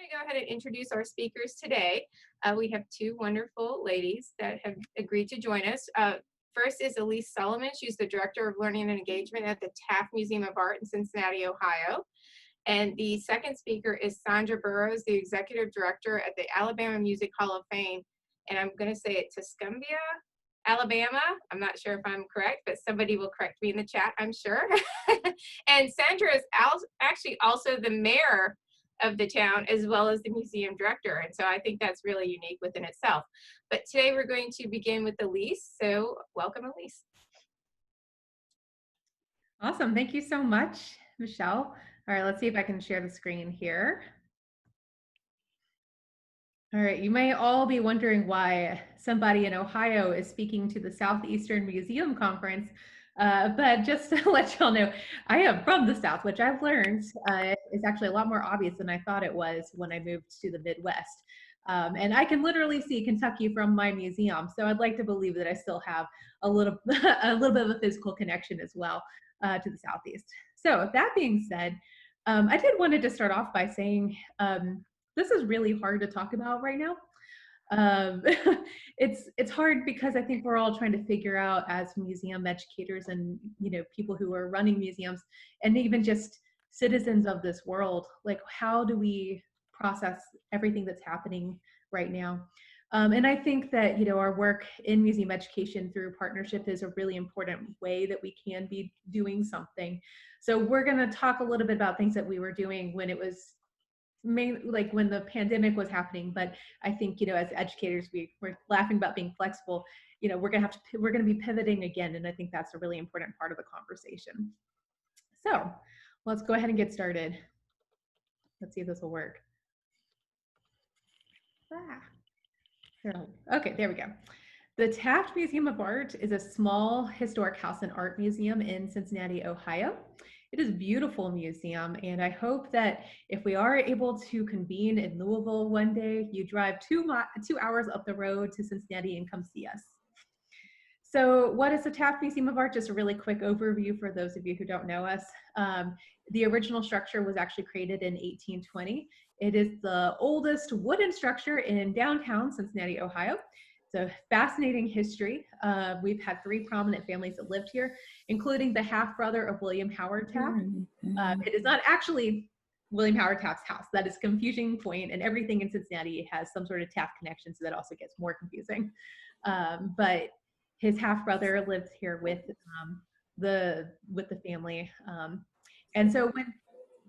going to go ahead and introduce our speakers today. We have two wonderful ladies that have agreed to join us. First is Elise Solomon. She's the Director of Learning and Engagement at the Taft Museum of Art in Cincinnati, Ohio. And the second speaker is Sandra Burroughs, the Executive Director at the Alabama Music Hall of Fame. And I'm going to say it Tuscumbia, Alabama. I'm not sure if I'm correct, but somebody will correct me in the chat, I'm sure. And Sandra is actually also the mayor of the town, as well as the museum director. And so I think that's really unique within itself. But today we're going to begin with Elise. So welcome, Elise. Awesome. Thank you so much, Michelle. All right, let's see if I can share the screen here. All right, you may all be wondering why somebody in Ohio is speaking to the Southeastern Museum Conference, but just to let y'all know, I am from the South, which I've learned is actually a lot more obvious than I thought it was when I moved to the Midwest. And I can literally see Kentucky from my museum, so I'd like to believe that I still have a little bit of a physical connection as well to the Southeast. So that being said, I did want to start off by saying, this is really hard to talk about right now. It's hard because I think we're all trying to figure out as museum educators and people who are running museums and even just citizens of this world, like how do we process everything that's happening right now? And I think that our work in museum education through partnership is a really important way that we can be doing something. So we're going to talk a little bit about things that we were doing when it was like when the pandemic was happening, but I think as educators we're laughing about being flexible. We're gonna be pivoting again, and I think that's a really important part of the conversation. So let's go ahead and get started. Let's see if this will work. Okay, there we go. The Taft Museum of Art is a small historic house and art museum in Cincinnati, Ohio. It is a beautiful museum, and I hope that if we are able to convene in Louisville one day, you drive 2 hours up the road to Cincinnati and come see us. So what is the Taft Museum of Art? Just a really quick overview for those of you who don't know us. The original structure was actually created in 1820. It is the oldest wooden structure in downtown Cincinnati, Ohio. It's a fascinating history. We've had 3 prominent families that lived here, including the half-brother of William Howard Taft. It is not actually William Howard Taft's house. That is a confusing point, and everything in Cincinnati has some sort of Taft connection, so that also gets more confusing. But his half-brother lived here with the family. And so when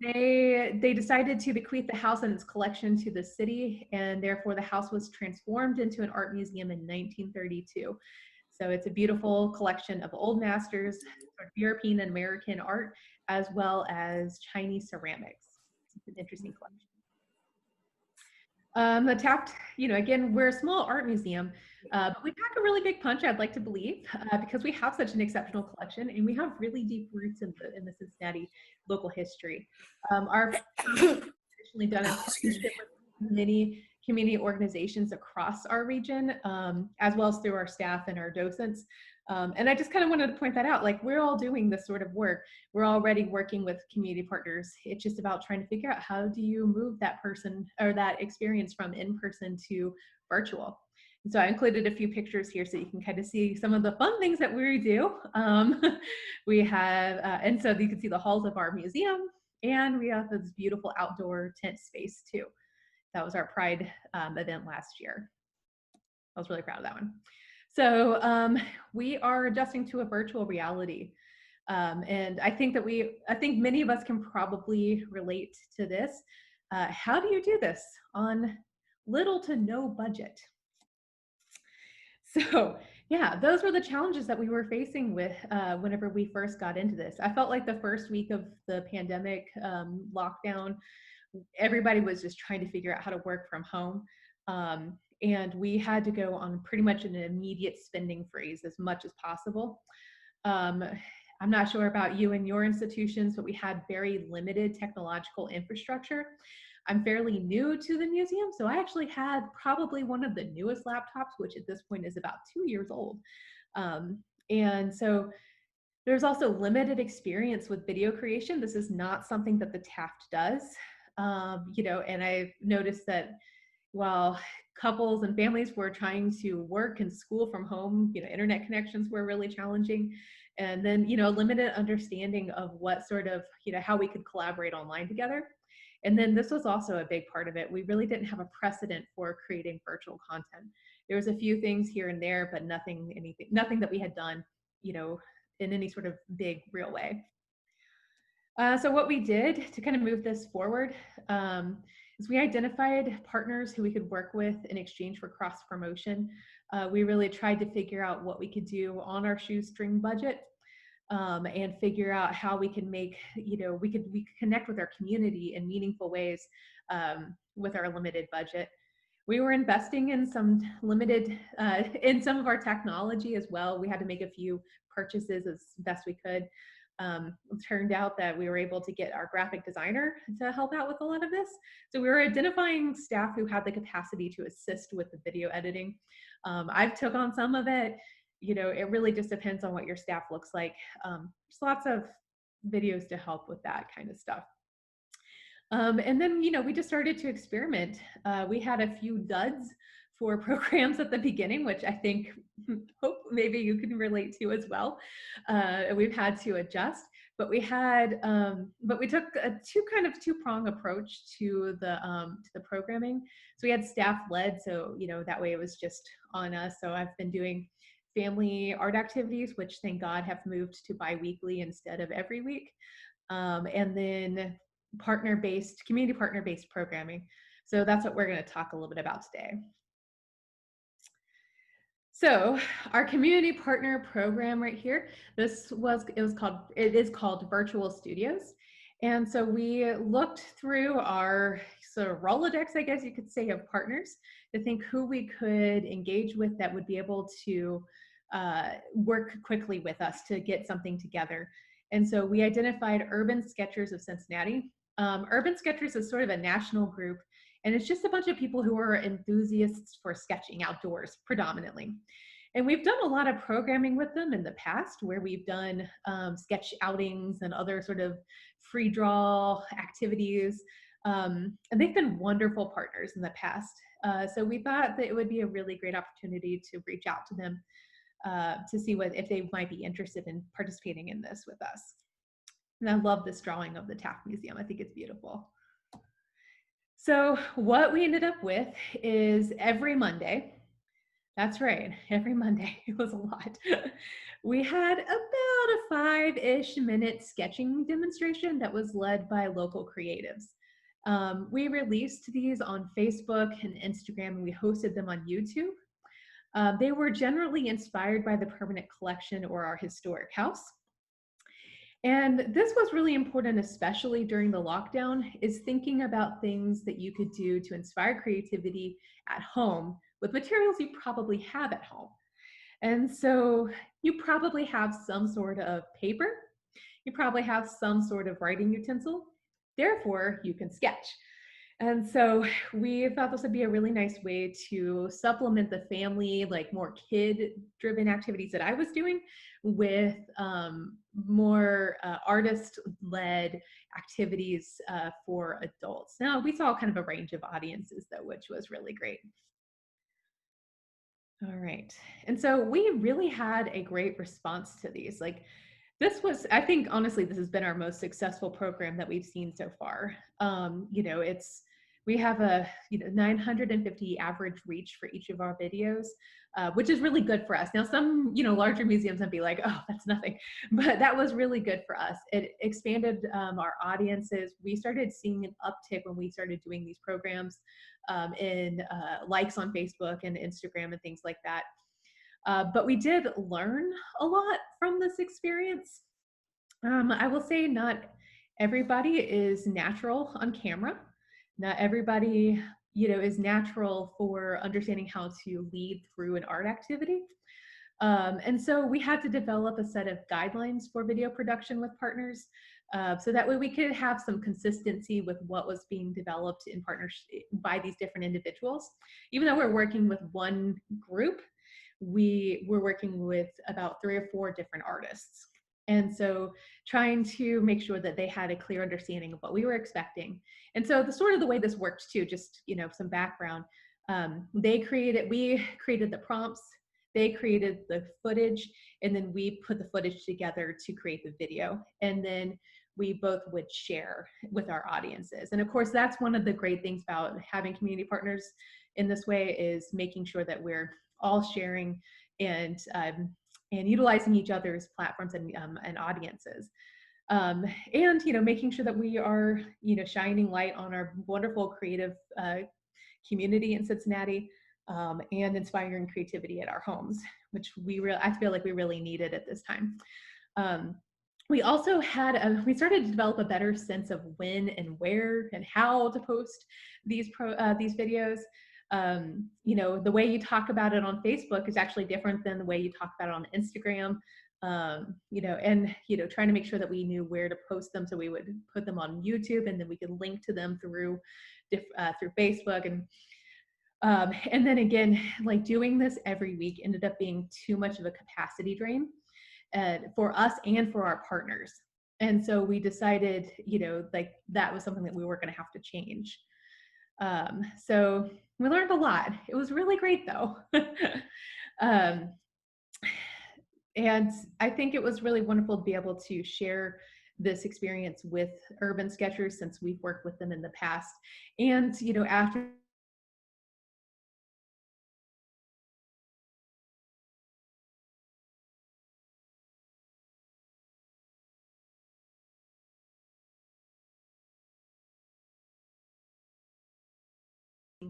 they decided to bequeath the house and its collection to the city, and therefore the house was transformed into an art museum in 1932. So it's a beautiful collection of old masters, sort of European and American art, as well as Chinese ceramics. It's an interesting collection. The Taft, again, we're a small art museum, but we pack a really big punch, I'd like to believe, because we have such an exceptional collection and we have really deep roots in the Cincinnati local history. Our traditionally done in partnership with many community organizations across our region, as well as through our staff and our docents. And I just kind of wanted to point that out, like we're all doing this sort of work. We're already working with community partners. It's just about trying to figure out how do you move that person or that experience from in-person to virtual. And so I included a few pictures here so you can kind of see some of the fun things that we do. We have, and so you can see the halls of our museum, and we have this beautiful outdoor tent space too. That was our Pride event last year. I was really proud of that one. So we are adjusting to a virtual reality. And I think many of us can probably relate to this. How do you do this on little to no budget? So yeah, those were the challenges that we were facing with whenever we first got into this. I felt like the first week of the pandemic lockdown, everybody was just trying to figure out how to work from home. And we had to go on pretty much an immediate spending freeze as much as possible. I'm not sure about you and your institutions, but we had very limited technological infrastructure. I'm fairly new to the museum, so I actually had probably one of the newest laptops, which at this point is about 2 years old. And so there's also limited experience with video creation. This is not something that the Taft does. And I noticed that while couples and families were trying to work and school from home, internet connections were really challenging. And then, limited understanding of what sort of, how we could collaborate online together. And then this was also a big part of it. We really didn't have a precedent for creating virtual content. There was a few things here and there, but nothing that we had done, in any sort of big, real way. So what we did to kind of move this forward is we identified partners who we could work with in exchange for cross promotion. We really tried to figure out what we could do on our shoestring budget, and figure out how we can make, we could connect with our community in meaningful ways with our limited budget. We were investing in some in some of our technology as well. We had to make a few purchases as best we could. It turned out that we were able to get our graphic designer to help out with a lot of this. So we were identifying staff who had the capacity to assist with the video editing. I've took on some of it. It really just depends on what your staff looks like. There's lots of videos to help with that kind of stuff. And then, we just started to experiment. We had a few duds for programs at the beginning, which I think, hope maybe you can relate to as well. We've had to adjust, but we took a two-prong approach to the programming. So we had staff led, so that way it was just on us. So I've been doing family art activities, which thank God have moved to bi-weekly instead of every week, and then community partner-based programming. So that's what we're going to talk a little bit about today. So our community partner program right here, it is called Virtual Studios. And so we looked through our sort of Rolodex, I guess you could say, of partners to think who we could engage with that would be able to work quickly with us to get something together. And so we identified Urban Sketchers of Cincinnati. Urban Sketchers is sort of a national group, and it's just a bunch of people who are enthusiasts for sketching outdoors predominantly. And we've done a lot of programming with them in the past, where we've done sketch outings and other sort of free draw activities. And they've been wonderful partners in the past. So we thought that it would be a really great opportunity to reach out to them to see if they might be interested in participating in this with us. And I love this drawing of the Taft Museum. I think it's beautiful. So what we ended up with is every Monday, that's right, every Monday, it was a lot. We had about a 5-ish minute sketching demonstration that was led by local creatives. We released these on Facebook and Instagram, and we hosted them on YouTube. They were generally inspired by the permanent collection or our historic house. And this was really important, especially during the lockdown, is thinking about things that you could do to inspire creativity at home with materials you probably have at home. And so you probably have some sort of paper, you probably have some sort of writing utensil, therefore you can sketch. And so we thought this would be a really nice way to supplement the family, like more kid-driven activities that I was doing with more artist-led activities for adults. Now, we saw kind of a range of audiences though, which was really great. All right. And so we really had a great response to these. I think, honestly, this has been our most successful program that we've seen so far. We have a 950 average reach for each of our videos, which is really good for us. Now, some larger museums would be like, oh, that's nothing, but that was really good for us. It expanded our audiences. We started seeing an uptick when we started doing these programs in likes on Facebook and Instagram and things like that. But we did learn a lot from this experience. I will say not everybody is natural on camera. Not everybody, is natural for understanding how to lead through an art activity. And so we had to develop a set of guidelines for video production with partners. So that way we could have some consistency with what was being developed in partnership by these different individuals. Even though we're working with one group, we were working with about 3 or 4 different artists. And so trying to make sure that they had a clear understanding of what we were expecting. And so the sort of the way this worked too, just, some background, we created the prompts, they created the footage, and then we put the footage together to create the video. And then we both would share with our audiences. And of course, that's one of the great things about having community partners in this way, is making sure that we're all sharing and utilizing each other's platforms and audiences. And making sure that we are shining light on our wonderful creative community in Cincinnati, and inspiring creativity at our homes, which I feel like we really needed at this time. We also we started to develop a better sense of when and where and how to post these videos. The way you talk about it on Facebook is actually different than the way you talk about it on Instagram. Trying to make sure that we knew where to post them, so we would put them on YouTube, and then we could link to them through Facebook. And then again, like doing this every week ended up being too much of a capacity drain for us and for our partners. And so we decided, that was something that we were going to have to change. So we learned a lot. It was really great though. And I think it was really wonderful to be able to share this experience with Urban Sketchers, since we've worked with them in the past. And, after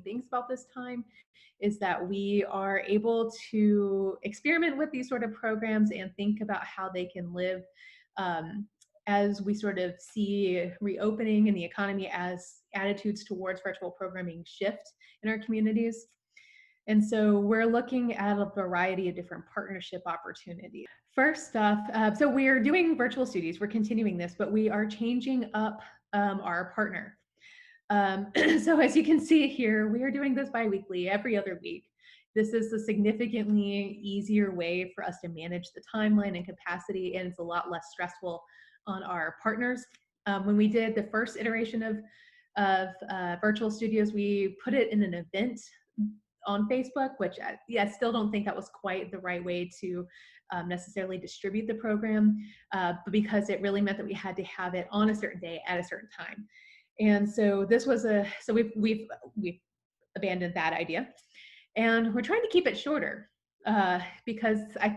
things about this time is that we are able to experiment with these sort of programs and think about how they can live as we sort of see reopening in the economy, as attitudes towards virtual programming shift in our communities. And so we're looking at a variety of different partnership opportunities. First off, so we're doing virtual studies. We're continuing this, but we are changing up our partner. So as you can see here, we are doing this bi-weekly, every other week. This is a significantly easier way for us to manage the timeline and capacity, and it's a lot less stressful on our partners. When we did the first iteration of virtual studios, we put it in an event on Facebook, which I still don't think that was quite the right way to necessarily distribute the program, but because it really meant that we had to have it on a certain day at a certain time. And so we've abandoned that idea, and we're trying to keep it shorter because I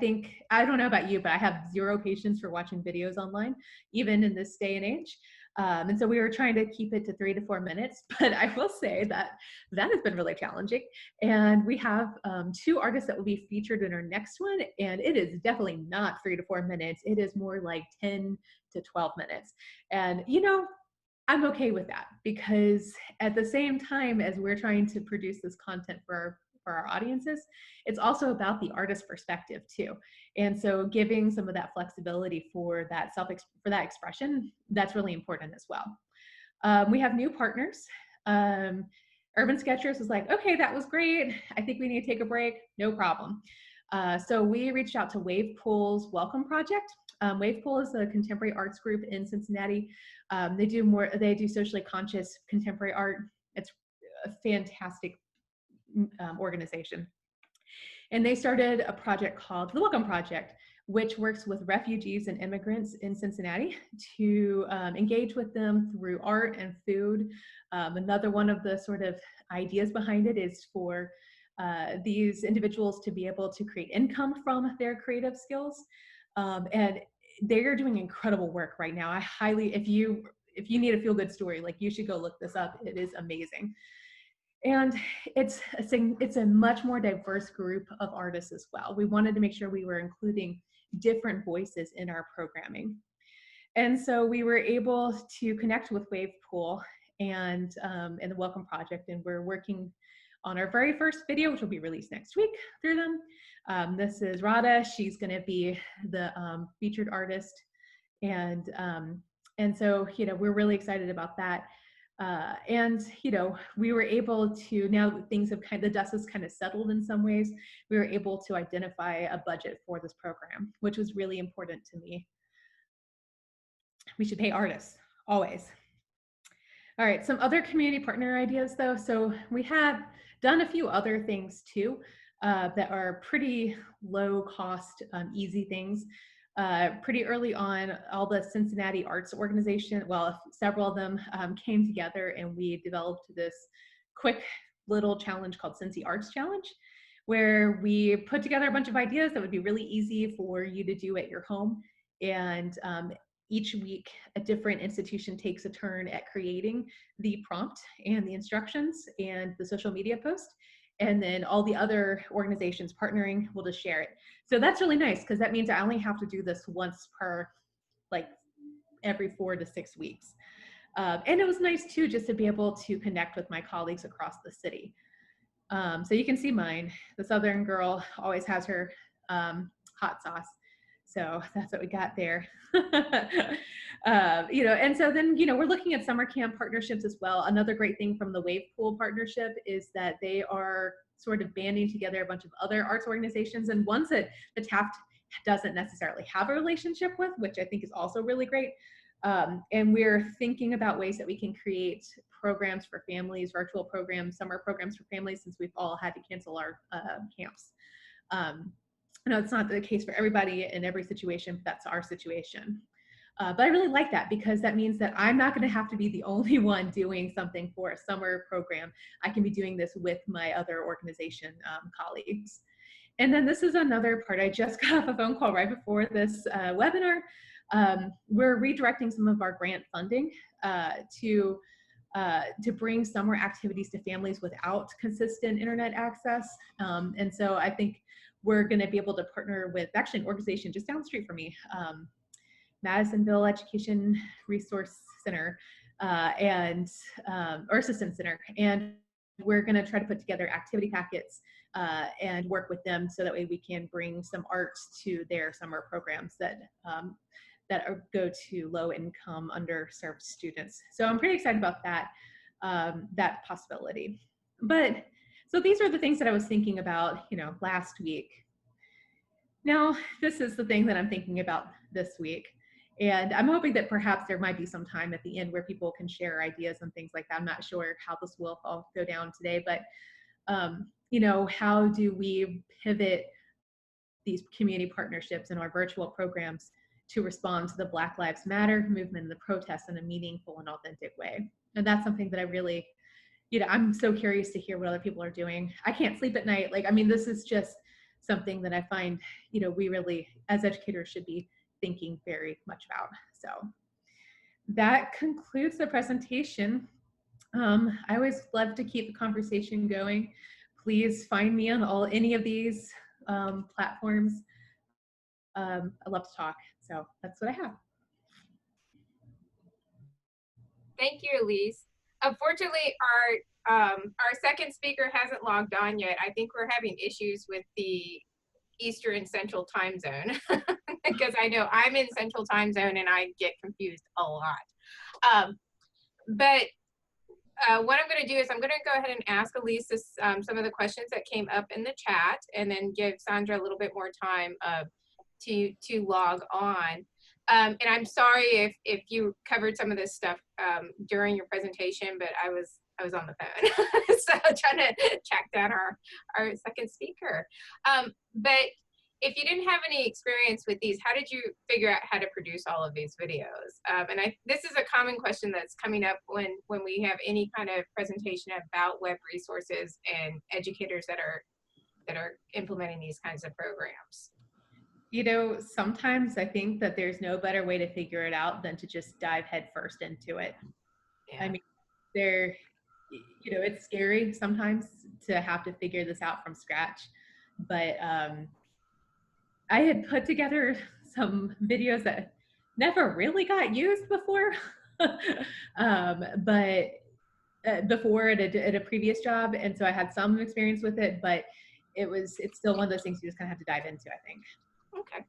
don't know about you, but I have zero patience for watching videos online, even in this day and age. And so we were trying to keep it to 3 to 4 minutes, but I will say that has been really challenging. And we have 2 artists that will be featured in our next one, and it is definitely not 3 to 4 minutes. It is more like 10 to 12 minutes. And I'm okay with that, because at the same time as we're trying to produce this content for our audiences, it's also about the artist's perspective too. And so giving some of that flexibility for that expression, that's really important as well. We have new partners. Urban Sketchers was like, okay, that was great. I think we need to take a break. No problem. So we reached out to Wave Pool's Welcome Project. Wave Pool is a contemporary arts group in Cincinnati. They do socially conscious contemporary art. It's a fantastic organization. And they started a project called the Welcome Project, which works with refugees and immigrants in Cincinnati to engage with them through art and food. Another one of the sort of ideas behind it is for these individuals to be able to create income from their creative skills. And they're doing incredible work right now. If you need a feel-good story, like, you should go look this up. It is amazing. And it's a much more diverse group of artists as well. We wanted to make sure we were including different voices in our programming. And so we were able to connect with Wave Pool and the Welcome Project, and we're working on our very first video, which will be released next week through them. This is Radha. She's going to be the featured artist, and so we're really excited about that. We were able to, now that things have the dust has kind of settled in some ways, we were able to identify a budget for this program, which was really important to me. we should pay artists, always. All right, some other community partner ideas though. So we have done a few other things too that are pretty low cost, easy things. Pretty early on, all the Cincinnati arts organization, well, several of them came together and we developed this quick little challenge called Cincy Arts Challenge, where we put together a bunch of ideas that would be really easy for you to do at your home. And each week, a different institution takes a turn at creating the prompt and the instructions and the social media post. And then all the other organizations partnering will just share it. So that's really nice because that means I only have to do this once per, like, every 4 to 6 weeks. And it was nice too, just to be able to connect with my colleagues across the city. So you can see mine. The Southern girl always has her hot sauce. So that's what we got there. And so then, we're looking at summer camp partnerships as well. Another great thing from the Wave Pool partnership is that they are sort of banding together a bunch of other arts organizations and ones that the Taft doesn't necessarily have a relationship with, which I think is also really great. And we're thinking about ways that we can create programs for families, virtual programs, summer programs for families, since we've all had to cancel our camps. I know it's not the case for everybody in every situation, but that's our situation. But I really like that because that means that I'm not going to have to be the only one doing something for a summer program. I can be doing this with my other organization colleagues. And then this is another part. I just got off a phone call right before this webinar. We're redirecting some of our grant funding to bring summer activities to families without consistent internet access. And so I think we're going to be able to partner with actually an organization just down the street from me, Madisonville Education Resource Center or Assistance Center. And we're going to try to put together activity packets and work with them so that way we can bring some arts to their summer programs that go to low-income, underserved students. So I'm pretty excited about that possibility. But so these are the things that I was thinking about, last week. Now, this is the thing that I'm thinking about this week. And I'm hoping that perhaps there might be some time at the end where people can share ideas and things like that. I'm not sure how this will all go down today, but how do we pivot these community partnerships and our virtual programs to respond to the Black Lives Matter movement and the protests in a meaningful and authentic way? And that's something that I really, I'm so curious to hear what other people are doing. I can't sleep at night. This is just something that I find, we really, as educators, should be thinking very much about. So that concludes the presentation. I always love to keep the conversation going. Please find me on any of these platforms. I love to talk. So that's what I have. Thank you, Elise. Unfortunately, our second speaker hasn't logged on yet. I think we're having issues with the Eastern and Central time zone because I know I'm in Central time zone and I get confused a lot. But what I'm going to do is I'm going to go ahead and ask Elise some of the questions that came up in the chat, and then give Sandra a little bit more time to log on. And I'm sorry if you covered some of this stuff during your presentation, but I was on the phone, so trying to track down our second speaker. But if you didn't have any experience with these, how did you figure out how to produce all of these videos? And this is a common question that's coming up when we have any kind of presentation about web resources and educators that are implementing these kinds of programs. Sometimes I think that there's no better way to figure it out than to just dive headfirst into it. Yeah. It's scary sometimes to have to figure this out from scratch, but I had put together some videos that never really got used before, but before at a previous job, and so I had some experience with it, but it's still one of those things you just kind of have to dive into, I think. Okay.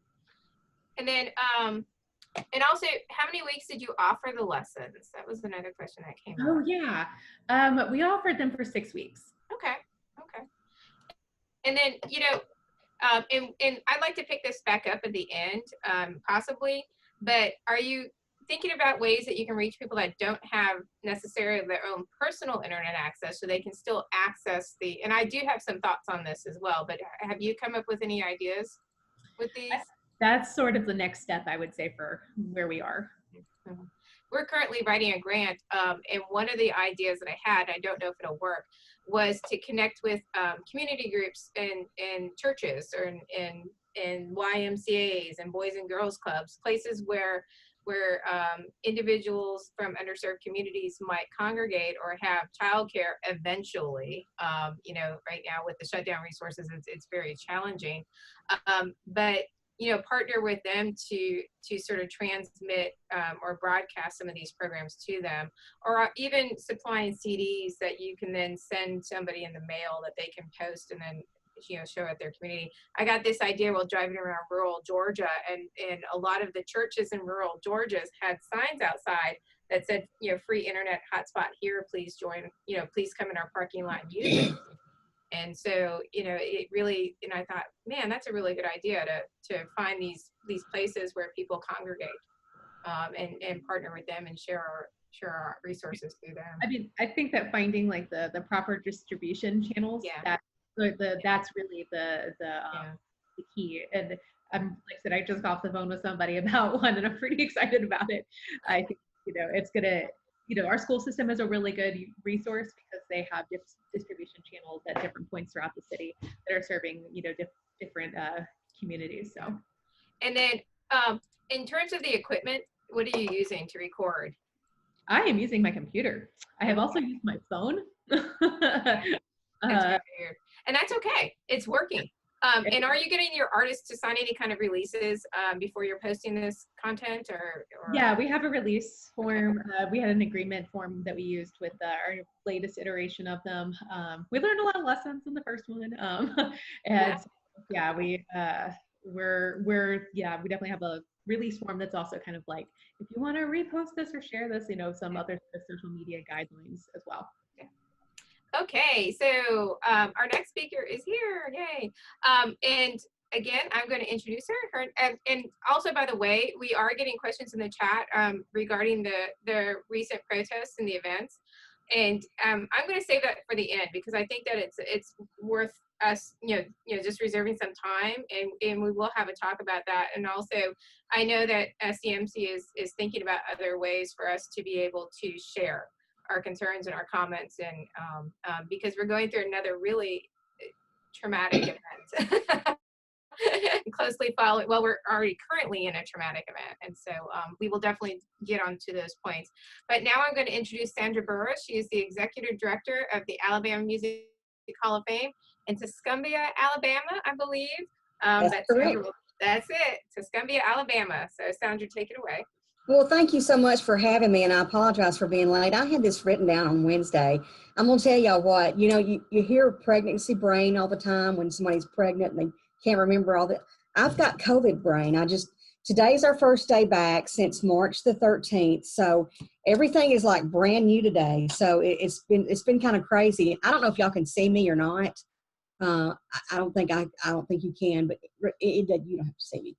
And then, and also, how many weeks did you offer the lessons? That was another question that came up. Oh, yeah. We offered them for 6 weeks. Okay. Okay. And then, and I'd like to pick this back up at the end, possibly, but are you thinking about ways that you can reach people that don't have necessarily their own personal internet access, so they can still access and I do have some thoughts on this as well, but have you come up with any ideas with these? That's sort of the next step, I would say, for where we are. Mhm. We're currently writing a grant, and one of the ideas that I had, I don't know if it'll work, was to connect with community groups and churches or in YMCA's and Boys and Girls Clubs, places where individuals from underserved communities might congregate or have childcare eventually. Right now with the shutdown resources, it's very challenging, but partner with them to sort of transmit or broadcast some of these programs to them, or even supplying CDs that you can then send somebody in the mail that they can post and then show at their community. I got this idea while driving around rural Georgia, and a lot of the churches in rural Georgia had signs outside that said, free internet hotspot here, please join, please come in our parking lot and use it. And so, it really, and I thought, man, that's a really good idea to find these places where people congregate, and partner with them and share our resources through them. I mean, I think that finding like the proper distribution channels, that's really the key. And like I said, I just got off the phone with somebody about one, and I'm pretty excited about it. I think it's gonna. Our school system is a really good resource because they have distribution channels at different points throughout the city that are serving, different communities. So, and then in terms of the equipment, what are you using to record? I am using my computer. I have also used my phone. That's weird. And that's okay. It's working. And are you getting your artists to sign any kind of releases before you're posting this content, or? Yeah, we have a release form. We had an agreement form that we used with our latest iteration of them. We learned a lot of lessons in the first one, and we definitely have a release form that's also kind of like, if you want to repost this or share this, some other social media guidelines as well. Okay, so our next speaker is here, yay. And again, I'm going to introduce her. And also, by the way, we are getting questions in the chat regarding the recent protests and the events. And I'm going to save that for the end, because I think that it's worth us, just reserving some time, and we will have a talk about that. And also, I know that SEMC is thinking about other ways for us to be able to share our concerns and our comments, and because we're going through another really traumatic event. Closely followed, well, we're already currently in a traumatic event, and so we will definitely get onto those points. But now I'm going to introduce Sandra Burroughs. She is the Executive Director of the Alabama Music Hall of Fame in Tuscumbia, Alabama, I believe. That's it, Tuscumbia, Alabama. So Sandra, take it away. Well, thank you so much for having me, and I apologize for being late. I had this written down on Wednesday. I'm going to tell y'all what, you hear pregnancy brain all the time when somebody's pregnant and they can't remember all that. I've got COVID brain. Today's our first day back since March the 13th. So everything is like brand new today. So it's been kind of crazy. I don't know if y'all can see me or not. I don't think you can, but you don't have to see me.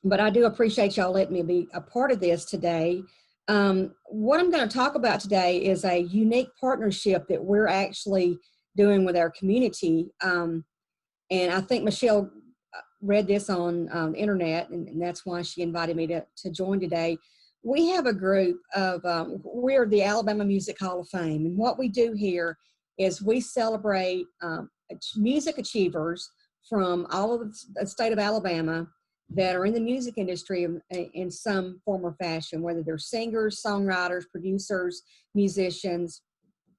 But I do appreciate y'all letting me be a part of this today. What I'm going to talk about today is a unique partnership that we're actually doing with our community. And I think Michelle read this on the internet, and that's why she invited me to join today. We have a group of, we're the Alabama Music Hall of Fame. And what we do here is we celebrate music achievers from all of the state of Alabama that are in the music industry in some form or fashion, whether they're singers, songwriters, producers, musicians.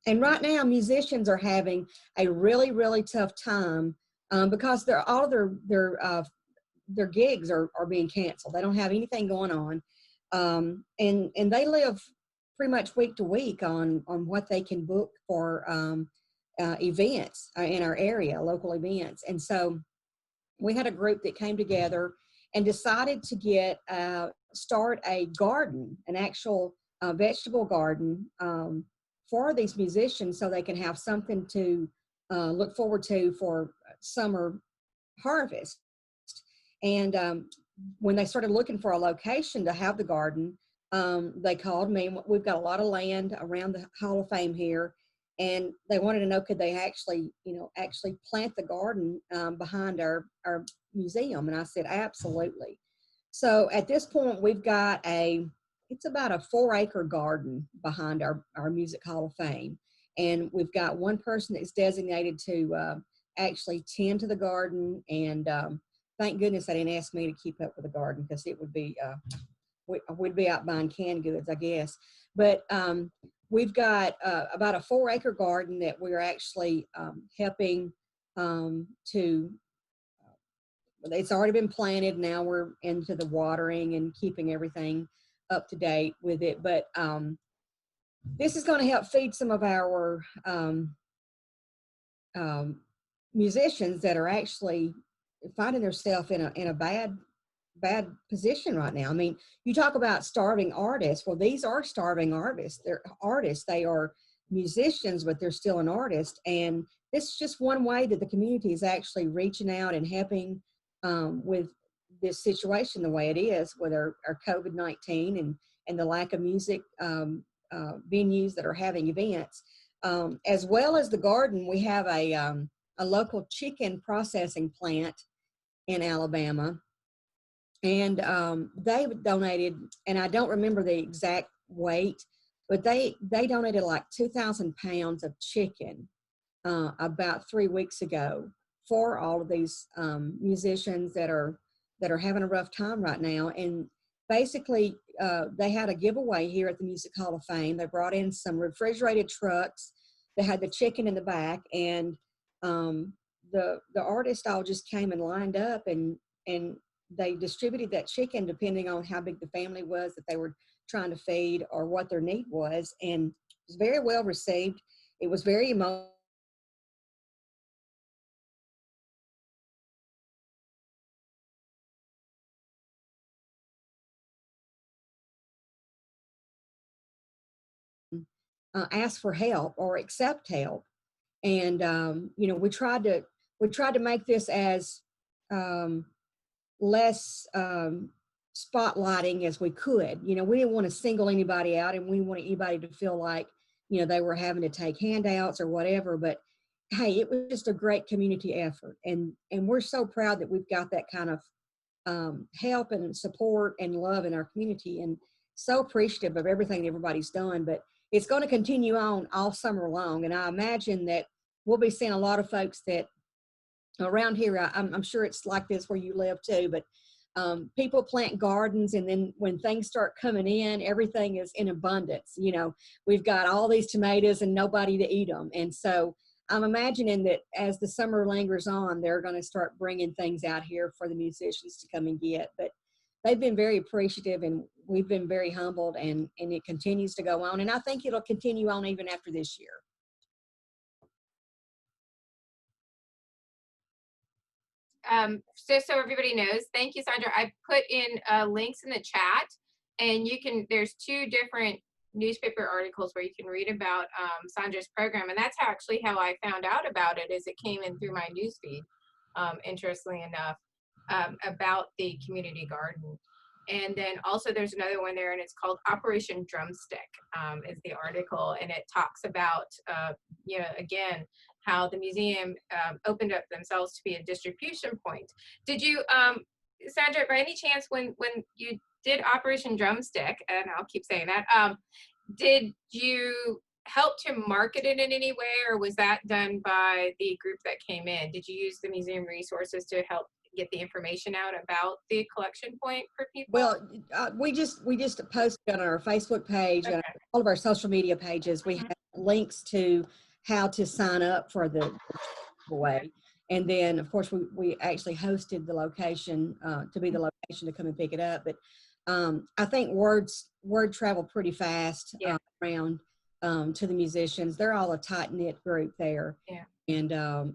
And right now, musicians are having a really, really tough time because all of their gigs are being canceled. They don't have anything going on. And they live pretty much week to week on what they can book for events in our area, local events. And so we had a group that came together and decided to start a garden, an actual vegetable garden for these musicians, so they can have something to look forward to for summer harvest. And when they started looking for a location to have the garden, they called me. We've got a lot of land around the Hall of Fame here, and they wanted to know, could they actually, actually plant the garden behind our museum? And I said, absolutely. So at this point, we've got it's about a 4-acre garden behind our Music Hall of Fame. And we've got one person that's designated to actually tend to the garden. And thank goodness they didn't ask me to keep up with the garden, because it would be, we'd be out buying canned goods, I guess. But we've got about a 4-acre garden that we're actually helping to, it's already been planted. Now we're into the watering and keeping everything up to date with it. But this is going to help feed some of our musicians that are actually finding themselves in a bad position right now. I mean, you talk about starving artists. Well, these are starving artists. They're artists. They are musicians, but they're still an artist. And this is just one way that the community is actually reaching out and helping with this situation the way it is with our COVID-19 and the lack of music venues that are having events. As well as the garden, we have a local chicken processing plant in Alabama. And they donated, and I don't remember the exact weight, but they donated like 2,000 pounds of chicken about 3 weeks ago for all of these musicians that are having a rough time right now. And basically, they had a giveaway here at the Music Hall of Fame. They brought in some refrigerated trucks that had the chicken in the back, and the artists all just came and lined up, and they distributed that chicken depending on how big the family was that they were trying to feed or what their need was. And it was very well received. It was very emotional. Ask for help or accept help. And we tried to make this as less spotlighting as we could. We didn't want to single anybody out, and we didn't want anybody to feel like they were having to take handouts or whatever. But hey, it was just a great community effort, and we're so proud that we've got that kind of help and support and love in our community, and so appreciative of everything everybody's done. But it's going to continue on all summer long, and I imagine that we'll be seeing a lot of folks that around here, I'm sure it's like this where you live too, but people plant gardens, and then when things start coming in, everything is in abundance. We've got all these tomatoes and nobody to eat them. And so I'm imagining that as the summer lingers on, they're going to start bringing things out here for the musicians to come and get. But they've been very appreciative, and we've been very humbled, and it continues to go on. And I think it'll continue on even after this year. So everybody knows, thank you, Sandra. I put in links in the chat, and there's 2 different newspaper articles where you can read about Sandra's program. And that's actually how I found out about it, is it came in through my newsfeed, interestingly enough, about the community garden. And then also there's another one there, and it's called Operation Drumstick, is the article. And it talks about, again, how the museum opened up themselves to be a distribution point. Did you, Sandra, by any chance, when you did Operation Drumstick, and I'll keep saying that, did you help to market it in any way, or was that done by the group that came in? Did you use the museum resources to help get the information out about the collection point for people? Well, we just posted on our Facebook page, okay. and all of our social media pages. We have links to how to sign up for the giveaway. And then, of course, we actually hosted the location to be the location to come and pick it up. But I think word traveled pretty fast around to the musicians. They're all a tight-knit group there. Yeah. And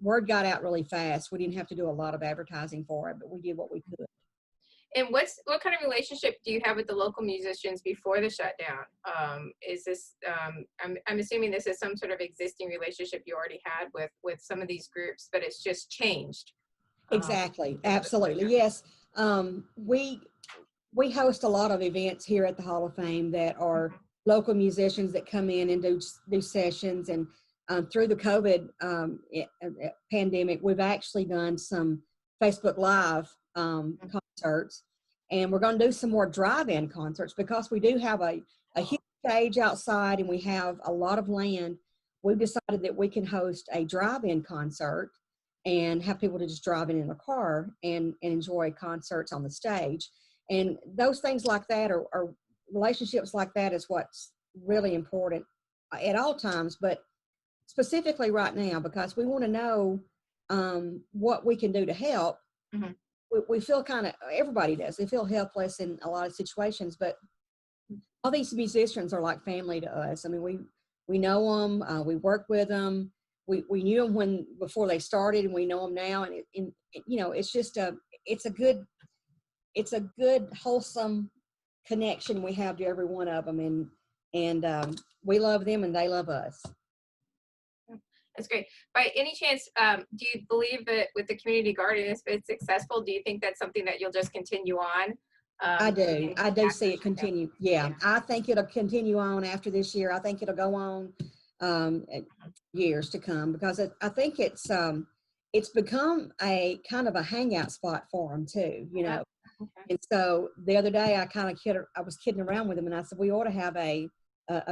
word got out really fast. We didn't have to do a lot of advertising for it, but we did what we could. And what kind of relationship do you have with the local musicians before the shutdown? Is this, I'm assuming this is some sort of existing relationship you already had with some of these groups, but it's just changed. Exactly. Absolutely. Yes. We host a lot of events here at the Hall of Fame that are local musicians that come in and do sessions. And through the COVID pandemic, we've actually done some Facebook Live concerts, and we're going to do some more drive-in concerts because we do have a huge stage outside and we have a lot of land. We've decided that we can host a drive-in concert and have people to just drive in a car and enjoy concerts on the stage. And those things like that are relationships like that is what's really important at all times, but specifically right now, because we want to know what we can do to help. Mm-hmm. We feel everybody does. They feel helpless in a lot of situations, but all these musicians are like family to us. I mean, we know them, we work with them. We knew them before they started, and we know them now. And it's just it's a good wholesome connection we have to every one of them, and we love them and they love us. That's great. By any chance, do you believe that with the community garden, if it's successful, do you think that's something that you'll just continue on? I do see it continue. Yeah, I think it'll continue on after this year. I think it'll go on years to come, because I think it's become a kind of a hangout spot for them too, Okay. And so the other day I was kidding around with them, and I said, we ought to have a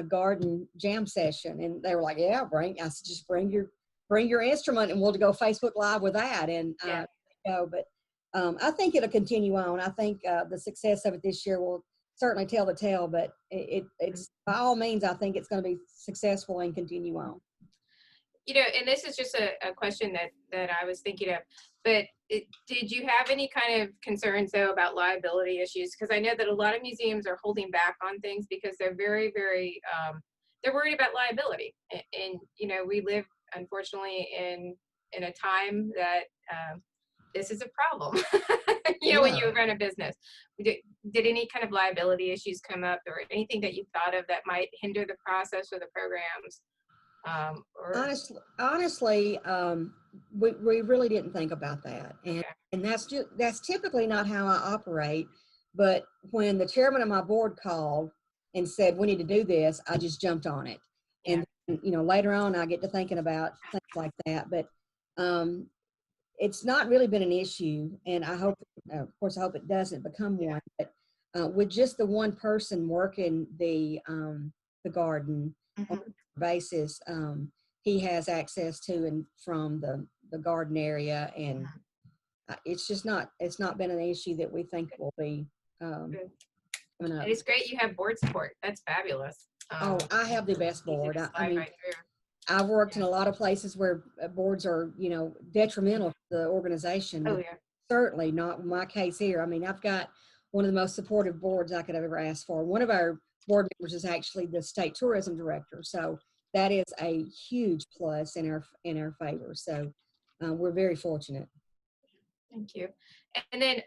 garden jam session. And they were like, yeah, I said, just bring your instrument and we'll go Facebook Live with that. And but I think it'll continue on. I think the success of it this year will certainly tell the tale, but it's by all means, I think it's going to be successful and continue on. And this is just a question that I was thinking of, but did you have any kind of concerns though about liability issues? Because I know that a lot of museums are holding back on things because they're very, very, they're worried about liability. And we live, unfortunately, in a time that this is a problem, when you run a business. Did any kind of liability issues come up, or anything that you thought of that might hinder the process or the programs? Honestly, we really didn't think about that, and that's typically not how I operate. But when the chairman of my board called and said we need to do this, I just jumped on it. And later on, I get to thinking about things like that. But it's not really been an issue, and I hope, of course, I hope it doesn't become one. But with just the one person working the garden. On basis, he has access to and from the garden area, and it's not been an issue that we think will be coming up. It's great you have board support. That's fabulous. I have the best board. I mean, I've worked in a lot of places where boards are detrimental to the organization. Certainly not my case here. I mean, I've got one of the most supportive boards I could have ever asked for. One of our board members is actually the state tourism director, so that is a huge plus in our favor. So we're very fortunate. Thank you. And then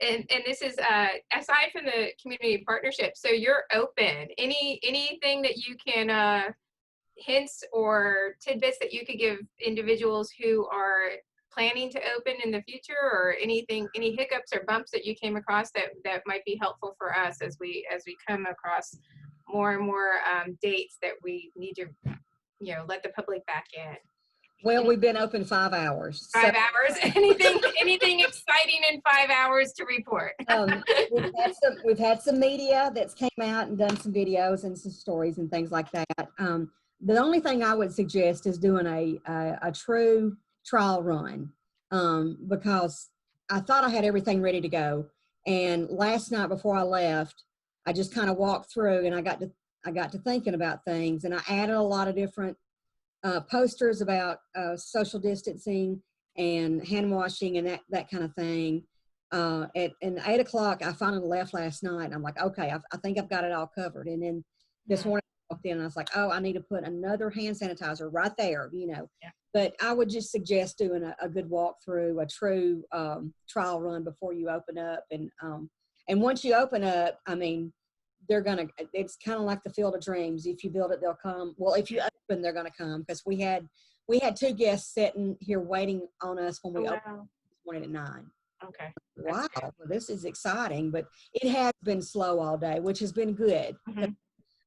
and this is aside from the community partnership, so you're open. Anything that you can hints or tidbits that you could give individuals who are planning to open in the future, or any hiccups or bumps that you came across that might be helpful for us as we come across more and more dates that we need to let the public back in? Well, we've been open 5 hours. 5 hours. Anything exciting in 5 hours to report? We've had some media that's came out and done some videos and some stories and things like that. The only thing I would suggest is doing a true trial run, because I thought I had everything ready to go, and last night before I left, I just kind of walked through and I got to thinking about things, and I added a lot of different posters about social distancing and hand washing and that kind of thing. At 8 o'clock, I finally left last night, and I'm like, okay, I think I've got it all covered. And then this morning I walked in and I was like, oh, I need to put another hand sanitizer right there, Yeah. But I would just suggest doing a good walkthrough, a true trial run before you open up. And once you open up, I mean, it's kind of like the Field of Dreams. If you build it, they'll come. Well, if you open, they're going to come, because we had 2 guests sitting here waiting on us when we opened this morning at 9. Okay. Wow, That's good. well, this is exciting, but it has been slow all day, which has been good. Mhm.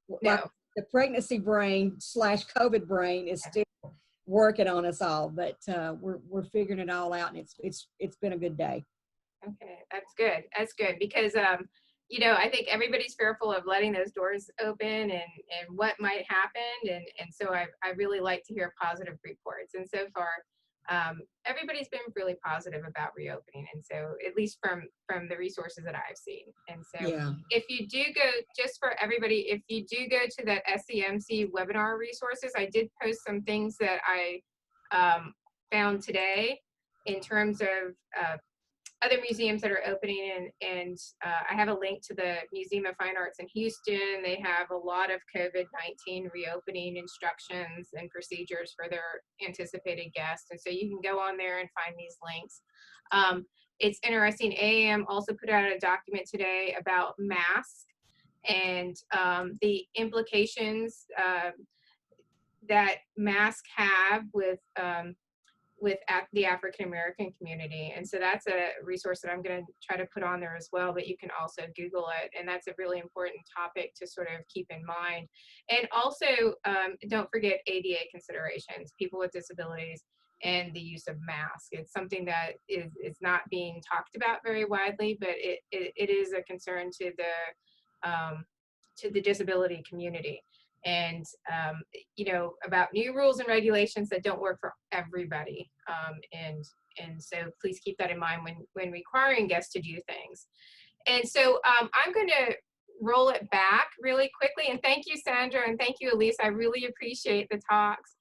Like No. the pregnancy brain / COVID brain is still working on us all, but we're figuring it all out, and it's been a good day. Okay, that's good. That's good because I think everybody's fearful of letting those doors open and what might happen, and so I really like to hear positive reports. And so far, everybody's been really positive about reopening, and so at least from the resources that I've seen. And so Yeah. if you do go, just for everybody, if you do go to that SEMC webinar resources, I did post some things that I found today in terms of other museums that are opening, and I have a link to the Museum of Fine Arts in Houston. They have a lot of COVID-19 reopening instructions and procedures for their anticipated guests, and so you can go on there and find these links. It's interesting, AAM also put out a document today about masks and the implications that masks have with the African American community. And so that's a resource that I'm going to try to put on there as well, but you can also Google it. And that's a really important topic to sort of keep in mind. And also, don't forget ADA considerations, people with disabilities, and the use of masks. It's something that is not being talked about very widely, but it is a concern to the disability community. And about new rules and regulations that don't work for everybody, and so please keep that in mind when requiring guests to do things. And so I'm going to roll it back really quickly, and thank you, Sandra, and thank you, Elise. I really appreciate the talks.